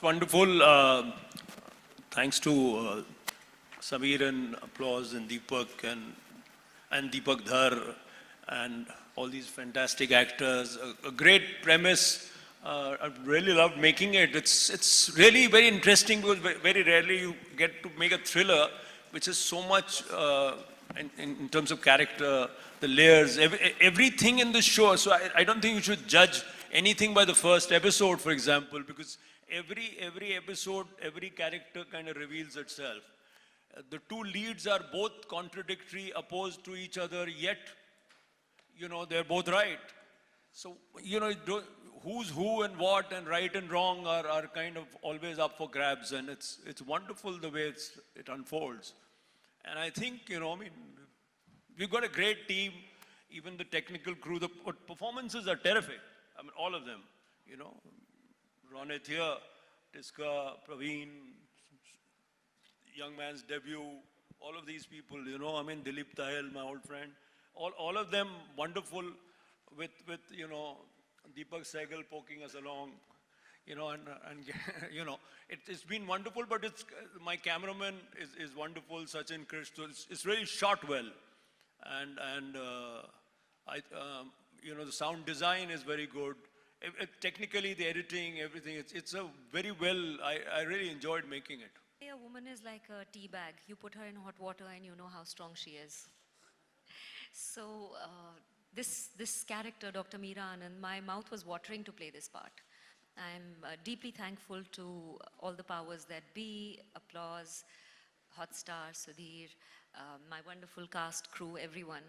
wonderful. Thanks to Sameer and Applause and Deepak and Deepak Dhar and all these fantastic actors. A great premise. I really loved making it. It's really very interesting because very rarely you get to make a thriller which is so much in terms of character, the layers, everything in the show. So I don't think you should judge anything by the first episode, for example, because every episode, every character kind of reveals itself. The two leads are both contradictory, opposed to each other, yet, they're both right. So, who's who and what and right and wrong are kind of always up for grabs, and it's wonderful the way it unfolds. And I think, we've got a great team, even the technical crew, the performances are terrific. I mean, all of them, Ronit here, Tiska, Praveen, young man's debut, all of these people, Dilip Tahil, my old friend, all of them wonderful with Deepak Sehgal poking us along, it's been wonderful, but my cameraman is wonderful, Sachin Krish, so it's really shot well. And the sound design is very good. Technically, the editing, everything, it's a very well, I really enjoyed making it. A woman is like a tea bag. You put her in hot water and you know how strong she is. So this character, Dr. Meera Anand, my mouth was watering to play this part. I'm deeply thankful to all the powers that be, Applause, Hotstar, Sudhir, my wonderful cast, crew, everyone.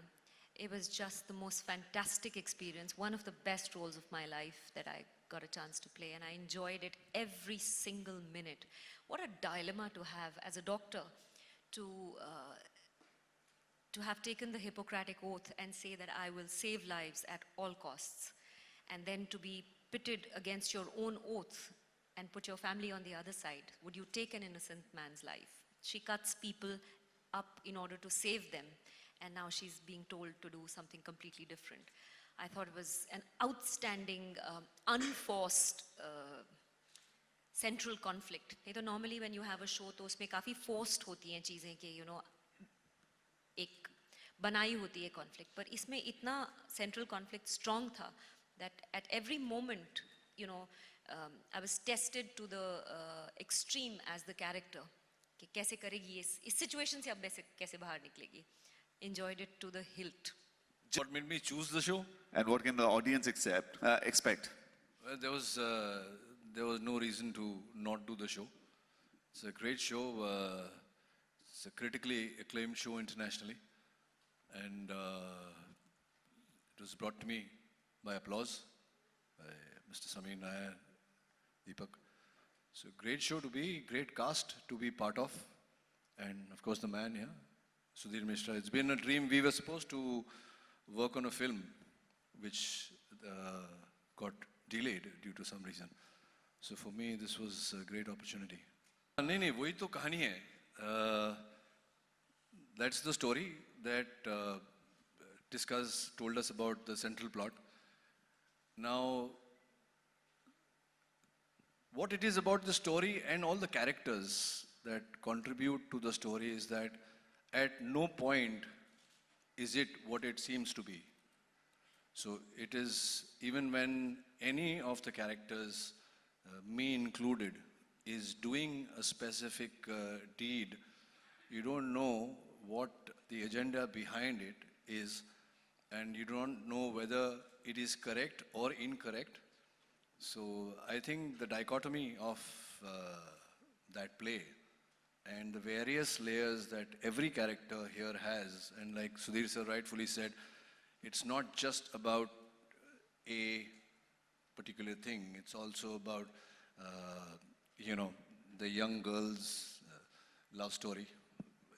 It was just the most fantastic experience, one of the best roles of my life that I got a chance to play, and I enjoyed it every single minute. What a dilemma to have as a doctor, to have taken the Hippocratic Oath and say that I will save lives at all costs, and then to be pitted against your own oath and put your family on the other side. Would you take an innocent man's life? She cuts people up in order to save them, and now she's being told to do something completely different. I thought it was an outstanding, unforced central conflict. Normally when you have a show, तो उसमें काफी forced होती हैं चीजें कि एक बनाई होती है conflict. But इसमें इतना central conflict strong था that at every moment, I was tested to the extreme as the character. कि कैसे करेगी इस situation से अब कैसे बाहर निकलेगी. Enjoyed it to the hilt. What made me choose the show? And what can the audience expect? Well, there was no reason to not do the show. It's a great show. It's a critically acclaimed show internationally. And it was brought to me by Applause, by Mr. Sameer Nair, Deepak. So great show to be, great cast to be part of. And of course the man here, Sudhir Mishra. It's been a dream. We were supposed to work on a film which got delayed due to some reason. So for me, this was a great opportunity. नहीं, वही तो कहानी है. That's the story that Tiska's told us about the central plot. Now, what it is about the story and all the characters that contribute to the story is that at no point is it what it seems to be. So it is, even when any of the characters, me included, is doing a specific deed, you don't know what the agenda behind it is, and you don't know whether it is correct or incorrect. So I think the dichotomy of that play and the various layers that every character here has, and like Sudhir sir rightfully said, it's not just about a particular thing, it's also about, the young girl's love story.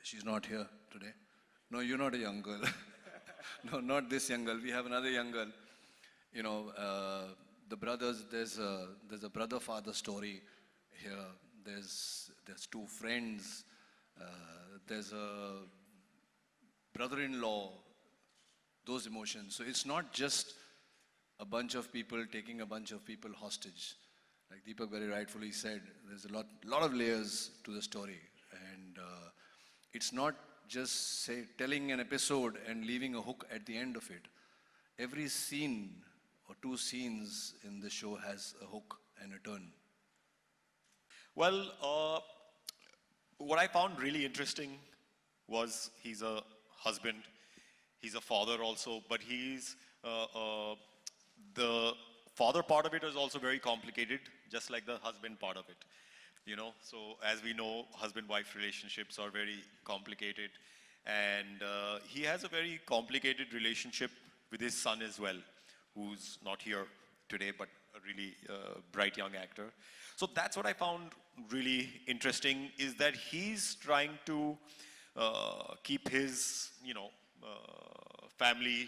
She's not here today. No, you're not a young girl. No, not this young girl. We have another young girl. The brothers, there's a brother-father story here. There's two friends. There's a brother-in-law. Those emotions. So it's not just a bunch of people taking a bunch of people hostage. like Deepak very rightfully said, there's a lot of layers to the story. And it's not just, say, telling an episode and leaving a hook at the end of it. Every scene or two scenes in the show has a hook and a turn. Well, what I found really interesting was he's a husband, he's a father also, but he's the father part of it is also very complicated, just like the husband part of it. You know, so as we know, husband-wife relationships are very complicated, and he has a very complicated relationship with his son as well, who's not here today, but a really bright young actor. So that's what I found really interesting, is that he's trying to keep his, family,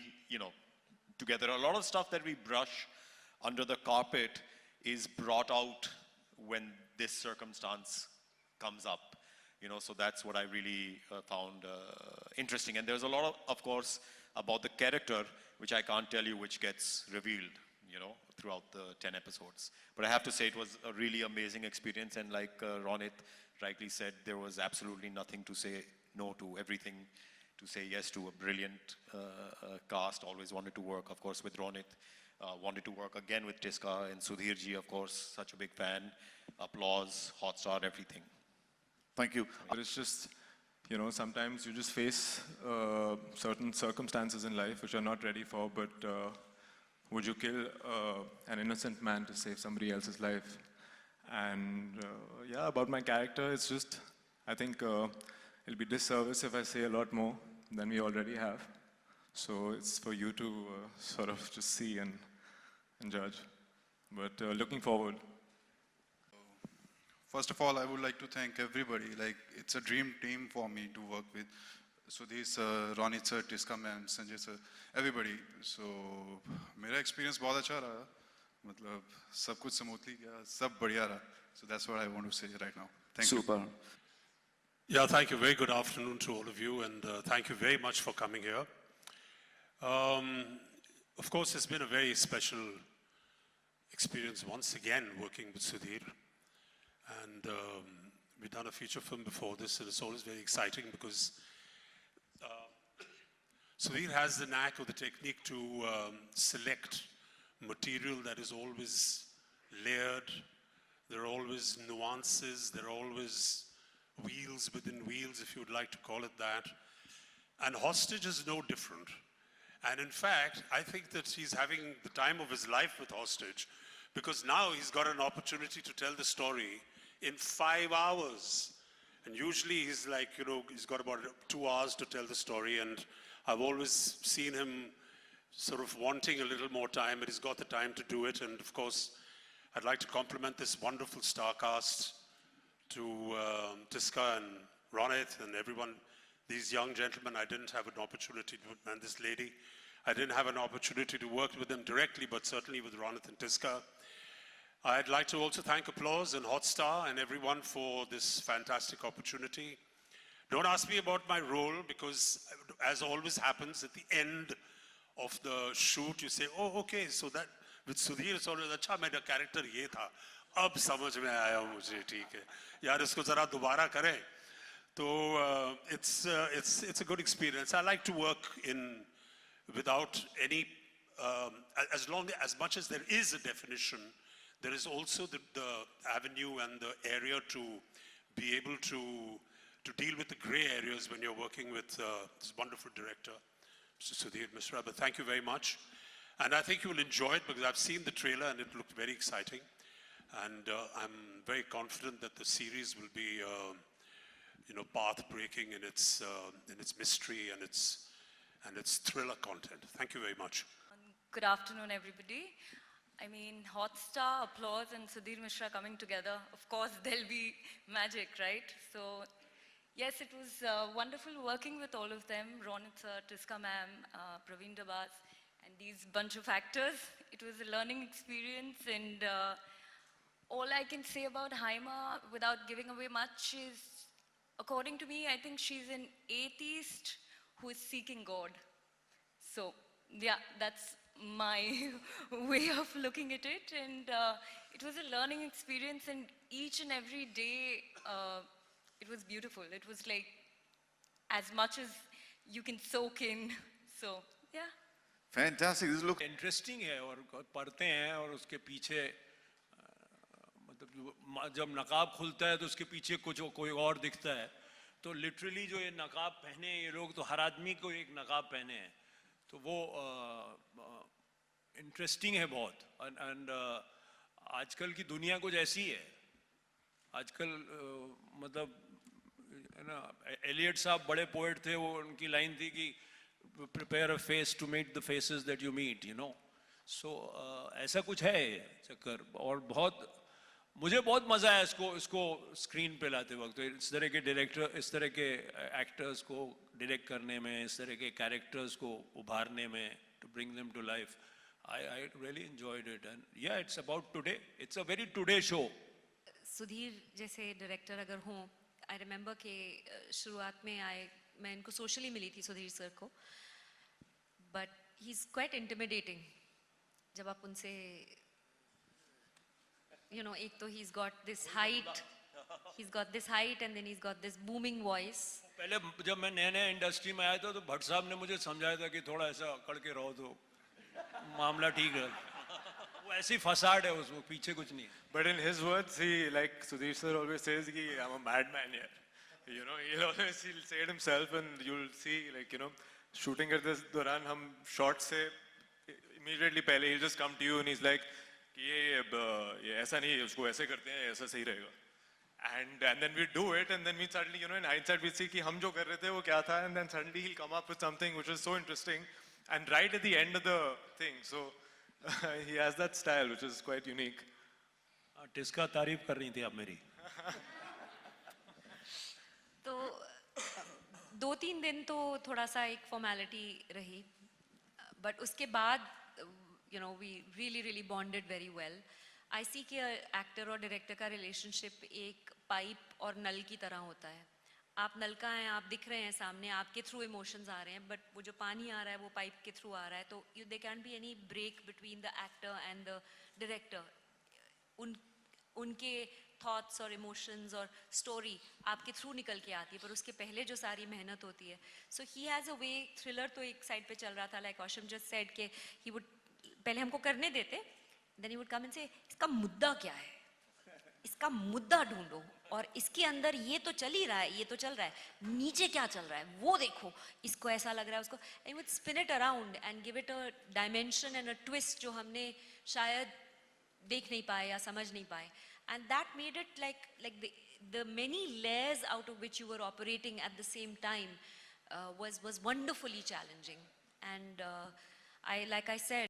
together. A lot of stuff that we brush under the carpet is brought out when this circumstance comes up. So that's what I really found interesting. And there's a lot of course, about the character, which I can't tell you, which gets revealed, throughout the 10 episodes. But I have to say it was a really amazing experience. And like Ronit rightly said, there was absolutely nothing to say no to, everything to say yes to. A brilliant cast. Always wanted to work, of course, with Ronit. Wanted to work again with Tiska and Sudhirji, of course, such a big fan. Applause, Hotstar, everything. Thank you. But it's just, sometimes you just face certain circumstances in life which you're not ready for, but would you kill an innocent man to save somebody else's life? And yeah, about my character, it's just, I think it'll be disservice if I say a lot more than we already have. So it's for you to sort of just see and judge. But looking forward. First of all, I would like to thank everybody. Like, it's a dream team for me to work with. Sudhir sir, Ronit sir, Tiska ma'am, Sanjay sir, everybody. So, मेरा experience बहुत अच्छा रहा. मतलब सब कुछ smoothly गया, सब बढ़िया रहा. So that's what I want to say right now. Thank you. Super. Yeah, thank you. Very good afternoon to all of you, and thank you very much for coming here. Of course, it's been a very special experience once again working with Sudhir. And we've done a feature film before this, and it's always very exciting because Sudhir has the knack or the technique to select material that is always layered. There are always nuances. There are always wheels within wheels, if you would like to call it that. And Hostage is no different. And in fact, I think that he's having the time of his life with Hostage, because now he's got an opportunity to tell the story in 5 hours. And usually he's like, he's got about 2 hours to tell the story, and I've always seen him sort of wanting a little more time, but he's got the time to do it. And of course, I'd like to compliment this wonderful star cast, to Tiska and Ronit and everyone. These young gentlemen, I didn't have an opportunity to, and this lady, I didn't have an opportunity to work with them directly, but certainly with Ronit and Tiska. I'd like to also thank Applause and Hotstar and everyone for this fantastic opportunity. Don't ask me about my role, because as always happens at the end of the shoot, you say, oh, okay, so that with Sudhir, it's always, acha, mera character ye tha. Ab samajh mein aaya mujhe, theek hai. Yaar, isko zara dobara kare. So it's a good experience. I like to work without any, as much as there is a definition, there is also the avenue and the area to be able to deal with the gray areas when you're working with this wonderful director, Mr. Sudhir Mishra. But thank you very much. And I think you will enjoy it, because I've seen the trailer and it looked very exciting. And I'm very confident that the series will be path-breaking in its mystery and its thriller content. Thank you very much. Good afternoon, everybody. I mean, Hotstar, Applause, and Sudhir Mishra coming together. Of course, there'll be magic, right? So, yes, it was wonderful working with all of them, Ronit sir, Tiska ma'am, Praveen Dabas, and these bunch of actors. It was a learning experience, and all I can say about Haima, without giving away much, is, according to me, I think she's an atheist who is seeking God. So, yeah, that's my way of looking at it. And it was a learning experience, and each and every day it was beautiful. It was like as much as you can soak in. So, yeah. Fantastic. This looks interesting है और पढ़ते हैं और उसके पीछे मतलब जब नकाब खुलता है तो उसके पीछे कुछ कोई और दिखता है तो लिटरली जो ये नकाब पहने हैं ये लोग तो हर आदमी को एक नकाब पहने हैं तो वो इंटरेस्टिंग है बहुत एंड आजकल की दुनिया कुछ ऐसी है आजकल मतलब है ना एलियट साहब बड़े पोएट थे वो उनकी लाइन थी कि prepare a face to meet the faces that you meet, you know. So ऐसा कुछ है चक्कर और बहुत मुझे बहुत मजा आया इसको स्क्रीन पे लाते वक्त तो इस तरह के डायरेक्टर इस तरह के एक्टर्स को डायरेक्ट करने में इस तरह के कैरेक्टर्स को उभारने में to bring them to life. I really enjoyed it and yeah, it's about today. It's a very today show. Sudhir जैसे डायरेक्टर अगर हों आई रिमेंबर कि शुरुआत में मैं इनको सोशली मिली थी सुधीर सर को but he is quite intimidating जब आप उनसे यू नो एक तो he is got this height and then he is got this booming voice पहले जब मैं नया इंडस्ट्री में आया था तो भट्ट साहब ने मुझे समझाया था कि थोड़ा ऐसा करके रहो तो मामला ठीक है वो ऐसी फसाड है उसमें पीछे कुछ नहीं है But in his words, he, like Sudhir sir always says, कि I'm a madman here. You know, he'll say it himself, and you'll see, like, you know, shooting at this दौरान हम shots से immediately पहले he'll just come to you and he's like, कि ये ऐसा नहीं है, उसको ऐसे करते हैं, ऐसा सही रहेगा. And then we do it, and then we suddenly, you know, in hindsight we see कि हम जो कर रहे थे वो क्या था, and then suddenly he'll come up with something which is so interesting, and right at the end of the thing, so he has that style which is quite unique. Tisca तारीफ कर रही थी आप मेरी तो 2-3 दिन तो थोड़ा सा एक फॉर्मेलिटी रही बट उसके बाद you know we really bonded very well I see कि एक्टर और डायरेक्टर का रिलेशनशिप एक पाइप और नल की तरह होता है आप नलका हैं आप दिख रहे हैं सामने आपके थ्रू इमोशंस आ रहे हैं बट वो जो पानी आ रहा है वो पाइप के थ्रू आ रहा है तो they can be any break between the actor and the director उनके थॉट्स और इमोशंस और स्टोरी आपके थ्रू निकल के आती है पर उसके पहले जो सारी मेहनत होती है सो he has a way thriller तो एक साइड पे चल रहा था लाइक औशम जस्ट सेड के ही वुड पहले हमको करने देते then he would come and से इसका मुद्दा क्या है इसका मुद्दा ढूंढो और इसके अंदर ये तो चल ही रहा है ये तो चल रहा है नीचे क्या चल रहा है वो देखो इसको ऐसा लग रहा है उसको and would spin it around and give it a dimension and a twist जो हमने शायद देख नहीं पाए या समझ नहीं पाए and that made it like the many layers out of which you were operating at the same time was wonderfully challenging and I like I said